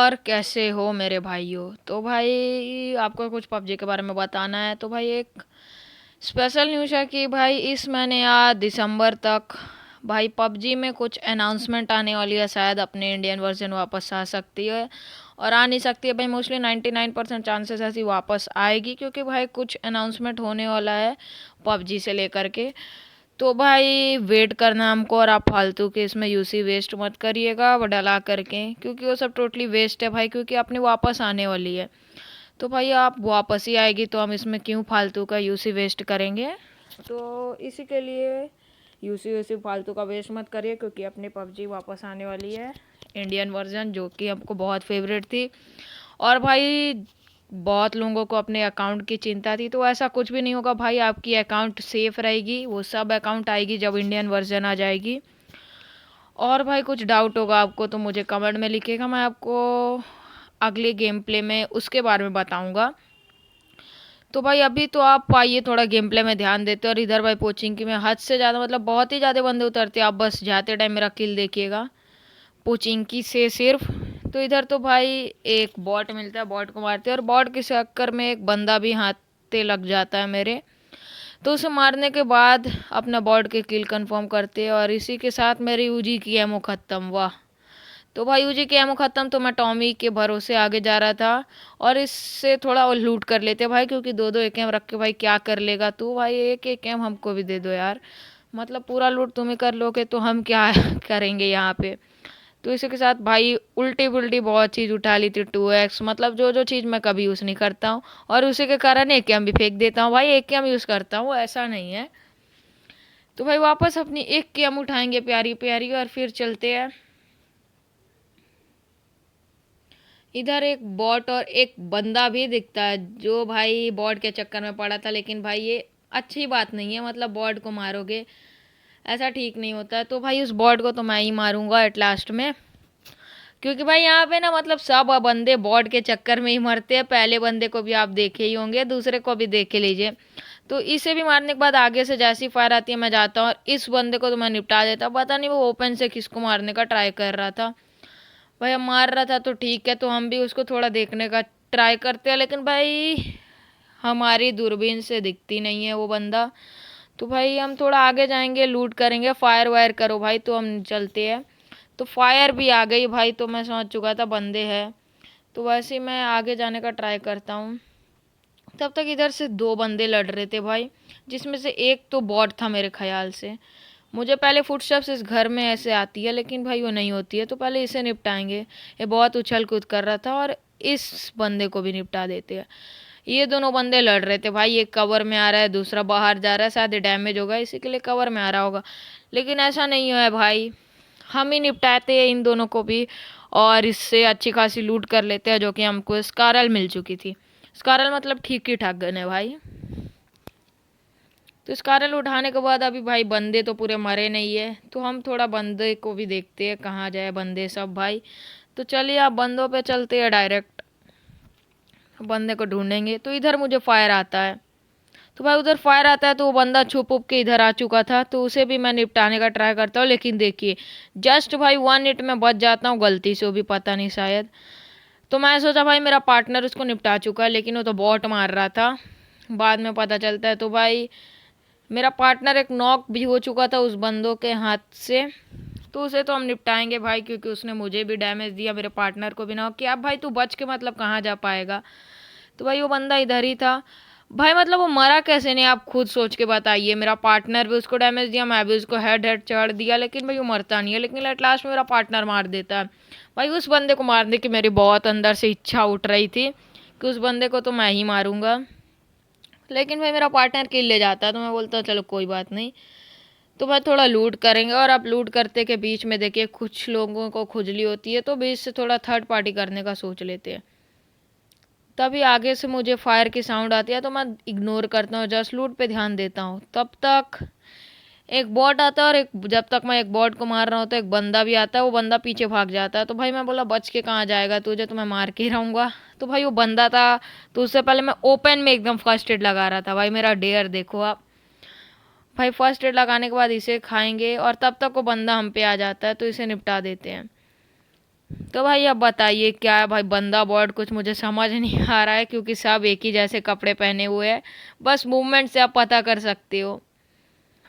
और कैसे हो मेरे भाइयों। तो भाई आपको कुछ पबजी के बारे में बताना है। तो भाई एक स्पेशल न्यूज़ है कि भाई इस महीने या दिसंबर तक भाई पबजी में कुछ अनाउंसमेंट आने वाली है। शायद अपने इंडियन वर्जन वापस आ सकती है और आ नहीं सकती है भाई। मोस्टली 99% चांसेस ऐसी वापस आएगी क्योंकि भाई कुछ अनाउंसमेंट होने वाला है पबजी से लेकर के। तो भाई वेट करना हमको, और आप फालतू के इसमें यूसी वेस्ट मत करिएगा वो डला करके, क्योंकि वो सब टोटली वेस्ट है भाई, क्योंकि अपनी वापस आने वाली है। तो भाई आप वापस ही आएगी तो हम इसमें क्यों फालतू का यूसी वेस्ट करेंगे। तो इसी के लिए यूसी वैसी फालतू का वेस्ट मत करिए, क्योंकि अपनी पबजी वापस आने वाली है इंडियन वर्जन, जो कि हमको बहुत फेवरेट थी। और भाई बहुत लोगों को अपने अकाउंट की चिंता थी, तो ऐसा कुछ भी नहीं होगा भाई। आपकी अकाउंट सेफ रहेगी, वो सब अकाउंट आएगी जब इंडियन वर्जन आ जाएगी। और भाई कुछ डाउट होगा आपको तो मुझे कमेंट में लिखिएगा, मैं आपको अगले गेम प्ले में उसके बारे में बताऊंगा। तो भाई अभी तो आप आइए थोड़ा गेम प्ले में ध्यान देते, और इधर भाई पोचिंग की में हद से ज़्यादा मतलब बहुत ही ज़्यादा बंदे उतरते हैं। आप बस जाते टाइम मेरा किल देखिएगा पोचिंकी से सिर्फ। तो इधर तो भाई एक बॉट मिलता है, बॉट को मारते हैं, और बॉट के चक्कर में एक बंदा भी हाथे लग जाता है मेरे। तो उसे मारने के बाद अपना बॉट के किल कंफर्म करते हैं, और इसी के साथ मेरी यूजी की एमओ ख़त्म। वाह। तो भाई यूजी की एमओ ख़त्म, तो मैं टॉमी के भरोसे आगे जा रहा था, और इससे थोड़ा और लूट कर लेते भाई, क्योंकि दो दो एक एम रख के भाई क्या कर लेगा तू। भाई एक एक एम हमको भी दे दो यार, मतलब पूरा लूट तुम ही कर लोगे तो हम क्या करेंगे यहाँ पे। तो इसी के साथ भाई उल्टी पुल्टी बहुत चीज़ उठा ली थी 2x, मतलब जो जो चीज़ मैं कभी यूज़ नहीं करता हूँ, और उसी के कारण एक एम भी फेंक देता हूँ भाई। एक एम यूज़ करता हूँ ऐसा नहीं है। तो भाई वापस अपनी एक एम उठाएंगे प्यारी प्यारी, और फिर चलते हैं। इधर एक बॉट और एक बंदा भी दिखता है, जो भाई बॉट के चक्कर में पड़ा था, लेकिन भाई ये अच्छी बात नहीं है। मतलब बॉट को मारोगे ऐसा ठीक नहीं होता है। तो भाई उस बॉट को तो मैं ही मारूंगा एट लास्ट में, क्योंकि भाई यहाँ पे ना मतलब सब बंदे बॉट के चक्कर में ही मरते हैं। पहले बंदे को भी आप देखे ही होंगे, दूसरे को भी देख लीजिए। तो इसे भी मारने के बाद आगे से जैसी फायर आती है मैं जाता हूँ, और इस बंदे को तो मैं निपटा देता हूँ। पता नहीं वो ओपन से किसको मारने का ट्राई कर रहा था। भाई हम मार रहा था तो ठीक है, तो हम भी उसको थोड़ा देखने का ट्राई करते हैं, लेकिन भाई हमारी दूरबीन से दिखती नहीं है वो बंदा। तो भाई हम थोड़ा आगे जाएंगे, लूट करेंगे। फायर वायर करो भाई, तो हम चलते हैं। तो फायर भी आ गई भाई, तो मैं समझ चुका था बंदे हैं। तो वैसे ही मैं आगे जाने का ट्राई करता हूँ। तब तक इधर से दो बंदे लड़ रहे थे भाई, जिसमें से एक तो बॉट था मेरे ख्याल से। मुझे पहले फुटस्टेप्स इस घर में ऐसे आती है, लेकिन भाई वो नहीं होती है, तो पहले इसे निपटाएंगे। ये बहुत उछल कूद कर रहा था, और इस बंदे को भी निपटा देते हैं। ये दोनों बंदे लड़ रहे थे भाई, एक कवर में आ रहा है, दूसरा बाहर जा रहा है। शायद डैमेज होगा इसी के लिए कवर में आ रहा होगा, लेकिन ऐसा नहीं है भाई। हम ही निपटाते हैं इन दोनों को भी, और इससे अच्छी खासी लूट कर लेते हैं, जो कि हमको स्कारल मिल चुकी थी। स्कारल मतलब ठीक ही ठाक गन है भाई। तो स्कारल उठाने के बाद अभी भाई बंदे तो पूरे मरे नहीं है, तो हम थोड़ा बंदे को भी देखते हैं कहाँ जाए बंदे सब भाई। तो चलिए आप बंदों पे चलते हैं डायरेक्ट, बंदे को ढूंढेंगे। तो इधर मुझे फायर आता है, तो भाई उधर फायर आता है, तो वो बंदा छुप उप के इधर आ चुका था, तो उसे भी मैं निपटाने का ट्राई करता हूँ। लेकिन देखिए जस्ट भाई 1 हिट में बच जाता हूँ गलती से, वो भी पता नहीं शायद। तो मैं सोचा भाई मेरा पार्टनर उसको निपटा चुका है, लेकिन वो तो बॉट मार रहा था। बाद में पता चलता है तो भाई मेरा पार्टनर एक नॉक भी हो चुका था उस बंदों के हाथ से। तो उसे तो हम निपटाएंगे भाई, क्योंकि उसने मुझे भी डैमेज दिया, मेरे पार्टनर को भी नॉक किया। अब भाई तू बच के मतलब कहाँ जा पाएगा। तो भाई वो बंदा इधर ही था भाई, मतलब वो मरा कैसे नहीं आप खुद सोच के बताइए। मेरा पार्टनर भी उसको डैमेज दिया, मैं भी उसको हेड हेड चढ़ दिया, लेकिन भाई वो मरता नहीं है। लेकिन एट लास्ट में मेरा पार्टनर मार देता है भाई। उस बंदे को मारने की मेरी बहुत अंदर से इच्छा उठ रही थी कि उस बंदे को तो मैं ही मारूंगा, लेकिन भाई मेरा पार्टनर किल ले जाता है, तो मैं बोलता चलो कोई बात नहीं। तो भाई थोड़ा लूट करेंगे, और अब लूट करते के बीच में देखिए कुछ लोगों को खुजली होती है, तो बीच से थोड़ा थर्ड पार्टी करने का सोच लेते हैं। तभी आगे से मुझे फायर की साउंड आती है, तो मैं इग्नोर करता हूँ, जस्ट लूट पे ध्यान देता हूँ। तब तक एक बॉट आता है, और एक जब तक मैं एक बॉट को मार रहा हूँ तो एक बंदा भी आता है। वो बंदा पीछे भाग जाता है, तो भाई मैं बोला बच के कहाँ जाएगा तुझे, तो मैं मार के ही रहूँगा। तो भाई वो बंदा था, तो उससे पहले मैं ओपन में एकदम फर्स्ट एड लगा रहा था भाई। मेरा डेयर देखो आप भाई। फर्स्ट एड लगाने के बाद इसे खाएंगे, और तब तक वो बंदा हम पे आ जाता है, तो इसे निपटा देते हैं। तो भाई अब बताइए क्या है भाई, बंदा बॉट कुछ मुझे समझ नहीं आ रहा है क्योंकि सब एक ही जैसे कपड़े पहने हुए हैं। बस मूवमेंट से आप पता कर सकते हो।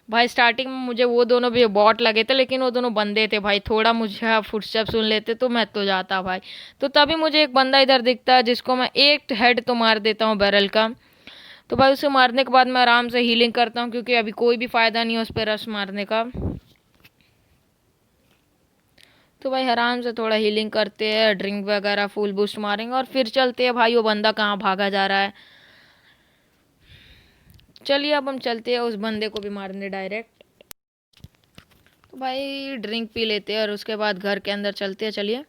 भाई स्टार्टिंग में मुझे वो दोनों भी बॉट लगे थे, लेकिन वो दोनों बंदे थे भाई। थोड़ा मुझे आप फुटस्टेप सुन लेते तो मैं तो जाता भाई। तो तभी मुझे एक बंदा इधर दिखता है जिसको मैं एक हेड तो मार देता हूँ बैरल का। तो भाई उसे मारने के बाद मैं आराम से हीलिंग करता हूँ क्योंकि अभी कोई भी फायदा नहीं है उस पर रश मारने का। तो भाई आराम से थोड़ा हीलिंग करते हैं, ड्रिंक वगैरह फुल बूस्ट मारेंगे और फिर चलते हैं भाई। वो बंदा कहाँ भागा जा रहा है। चलिए अब हम चलते हैं उस बंदे को भी मारने डायरेक्ट। तो भाई ड्रिंक पी लेते हैं और उसके बाद घर के अंदर चलते हैं। चलिए।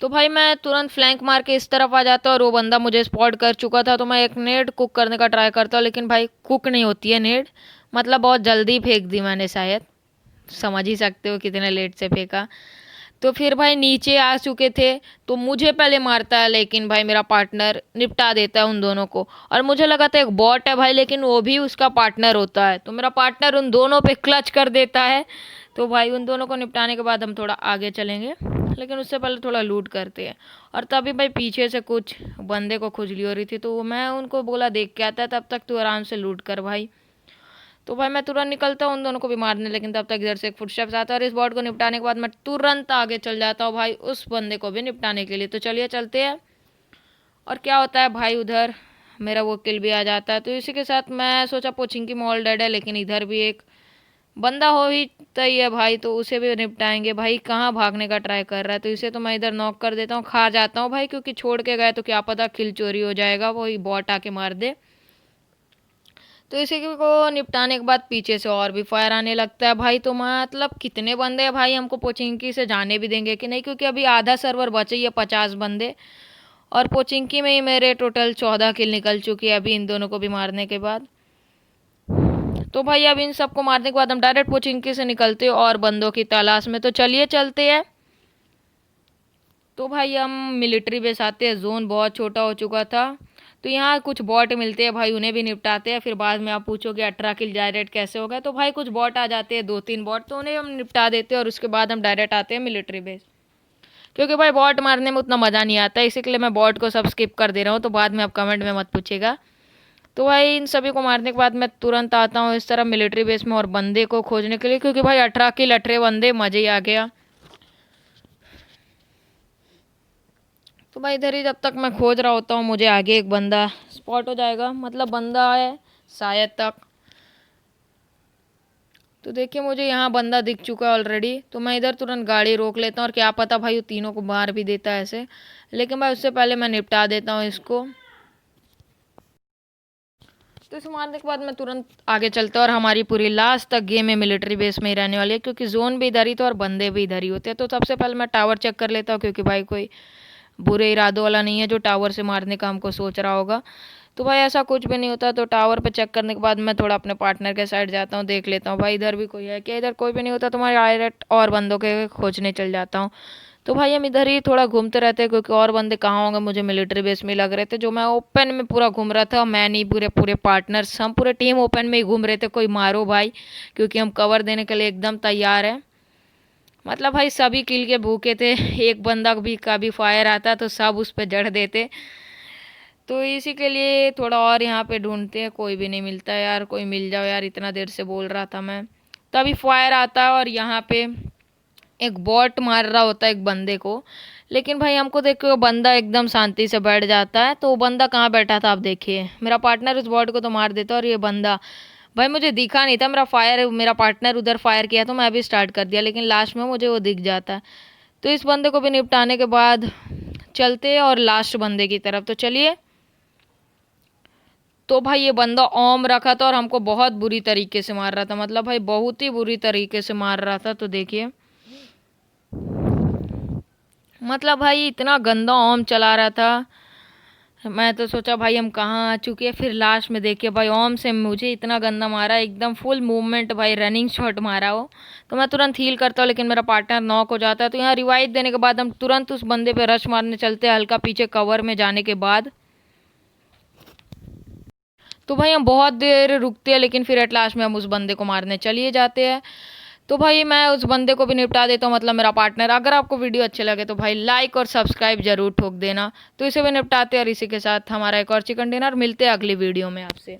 तो भाई मैं तुरंत फ्लैंक मार के इस तरफ आ जाता और वो बंदा मुझे स्पॉट कर चुका था। तो मैं एक नेड कुक करने का ट्राई करता हूँ, लेकिन भाई कुक नहीं होती है नेड। मतलब बहुत जल्दी फेंक दी मैंने शायद। समझ ही सकते हो कितने लेट से फेंका। तो फिर भाई नीचे आ चुके थे तो मुझे पहले मारता है, लेकिन भाई मेरा पार्टनर निपटा देता है उन दोनों को। और मुझे लगा था एक बॉट है भाई, लेकिन वो भी उसका पार्टनर होता है। तो मेरा पार्टनर उन दोनों पे क्लच कर देता है। तो भाई उन दोनों को निपटाने के बाद हम थोड़ा आगे चलेंगे, लेकिन उससे पहले थोड़ा लूट करते हैं। और तभी भाई पीछे से कुछ बंदे को खुजली हो रही थी, तो मैं उनको बोला देख के आता है, तब तक तू आराम से लूट कर भाई। तो भाई मैं तुरंत निकलता हूँ उन दोनों को भी मारने, लेकिन तब तक इधर से एक फुटस्टेप्स आता है और इस बॉट को निपटाने के बाद मैं तुरंत आगे चल जाता हूँ भाई उस बंदे को भी निपटाने के लिए। तो चलिए चलते हैं। और क्या होता है भाई, उधर मेरा वो किल भी आ जाता है। तो इसी के साथ मैं सोचा पोचिंकी मॉल डेड है, लेकिन इधर भी एक बंदा हो ही तय है भाई, तो उसे भी निपटाएंगे। भाई कहाँ भागने का ट्राई कर रहा है, तो इसे तो मैं इधर नॉक कर देता हूँ, खा जाता हूँ भाई, क्योंकि छोड़ के गए तो क्या पता किल चोरी हो जाएगा, वही बॉट आके मार दे। तो इसी को निपटाने के बाद पीछे से और भी फायर आने लगता है भाई। तो मतलब कितने बंदे हैं भाई, हमको पोचिंकी से जाने भी देंगे कि नहीं, क्योंकि अभी आधा सर्वर बचे ही है, 50 बंदे। और पोचिंकी में ही मेरे टोटल 14 किल निकल चुकी है अभी इन दोनों को भी मारने के बाद। तो भाई अब इन सबको मारने के बाद हम डायरेक्ट पोचिंकी से निकलते हैं और बंदों की तलाश में। तो चलिए चलते हैं। तो भाई हम मिलिट्री बेस आते हैं। जोन बहुत छोटा हो चुका था, तो यहाँ कुछ बॉट मिलते हैं भाई, उन्हें भी निपटाते हैं। फिर बाद में आप पूछोगे 18 किल डायरेक्ट कैसे हो गया, तो भाई कुछ बॉट आ जाते हैं, 2-3 बॉट, तो उन्हें हम निपटा देते हैं और उसके बाद हम डायरेक्ट आते हैं मिलिट्री बेस। क्योंकि भाई बॉट मारने में उतना मज़ा नहीं आता, इसी के लिए मैं बॉट को सब स्किप कर दे रहा हूँ। तो बाद में आप कमेंट में मत पूछेगा। तो भाई इन सभी को मारने के बाद मैं तुरंत आता हूँ इस तरह मिलिट्री बेस में और बंदे को खोजने के लिए, क्योंकि भाई 18 किल 18 बंदे, मज़े ही आ गया। तो भाई इधर ही जब तक मैं खोज रहा होता हूँ, मुझे आगे एक बंदा स्पॉट हो जाएगा, मतलब बंदा है शायद तक। तो देखिए मुझे यहाँ बंदा दिख चुका है ऑलरेडी, तो मैं इधर तुरंत गाड़ी रोक लेता हूँ और क्या पता भाई वो तीनों को मार भी देता है ऐसे। लेकिन भाई उससे पहले मैं निपटा देता हूँ इसको। तो इसे मारने के बाद मैं तुरंत आगे चलता हूँ और हमारी पूरी लास्ट तक गेम में मिलिट्री बेस में ही रहने वाली है, क्योंकि जोन भी इधर ही था और बंदे भी इधर ही होते हैं। तो सबसे पहले मैं टावर चेक कर लेता हूँ, क्योंकि भाई कोई बुरे इरादों वाला नहीं है जो टावर से मारने का हमको सोच रहा होगा। तो भाई ऐसा कुछ भी नहीं होता। तो टावर पे चेक करने के बाद मैं थोड़ा अपने पार्टनर के साइड जाता हूँ, देख लेता हूँ भाई इधर भी कोई है क्या। इधर कोई भी नहीं होता तो मैं डायरेक्ट और बंदों के खोजने चल जाता हूँ। तो भाई हम इधर ही थोड़ा घूमते रहते हैं, क्योंकि और बंदे कहाँ होंगे, मुझे मिलिट्री बेस में लग रहे थे। जो मैं ओपन में पूरा घूम रहा था, मैं नहीं, पूरे पूरे पार्टनर्स, हम पूरे टीम ओपन में ही घूम रहे थे। कोई मारो भाई, क्योंकि हम कवर देने के लिए एकदम तैयार है। मतलब भाई सभी किल के भूखे थे, एक बंदा भी का भी फायर आता तो सब उस पर जड़ देते। तो इसी के लिए थोड़ा और यहाँ पे ढूंढते हैं, कोई भी नहीं मिलता है यार। कोई मिल जाओ यार, इतना देर से बोल रहा था मैं। तभी फायर आता है और यहाँ पे एक बॉट मार रहा होता है एक बंदे को। लेकिन भाई हमको देख के वो बंदा एकदम शांति से बैठ जाता है। तो वो बंदा कहाँ बैठा था आप देखिए, मेरा पार्टनर उस बॉट को तो मार देता और ये बंदा, भाई मुझे दिखा नहीं था, मेरा पार्टनर उधर फायर किया तो मैं भी स्टार्ट कर दिया, लेकिन लास्ट में मुझे वो दिख जाता है। तो इस बंदे को भी निपटाने के बाद चलते हैं और लास्ट बंदे की तरफ। तो चलिए। तो भाई ये बंदा ओम रखा था और हमको बहुत बुरी तरीके से मार रहा था, मतलब भाई बहुत ही बुरी तरीके से मार रहा था। तो देखिए मतलब भाई इतना गंदा ओम चला रहा था, मैं तो सोचा भाई हम कहाँ आ चुके हैं। फिर लास्ट में देखिए भाई ओम से मुझे इतना गंदा मारा, एकदम फुल मूवमेंट भाई, रनिंग शॉट मारा हो। तो मैं तुरंत हील करता हूँ, लेकिन मेरा पार्टनर नॉक हो जाता है। तो यहाँ रिवाइव देने के बाद हम तुरंत उस बंदे पे रश मारने चलते हैं, हल्का पीछे कवर में जाने के बाद। तो भाई हम बहुत देर रुकते हैं, लेकिन फिर एट लास्ट में हम उस बंदे को मारने चलिए जाते हैं। तो भाई मैं उस बंदे को भी निपटा देता हूँ, मतलब मेरा पार्टनर। अगर आपको वीडियो अच्छे लगे तो भाई लाइक और सब्सक्राइब जरूर ठोक देना। तो इसे भी निपटाते हैं और इसी के साथ हमारा एक और चिकन डिनर। मिलते हैं अगली वीडियो में आपसे।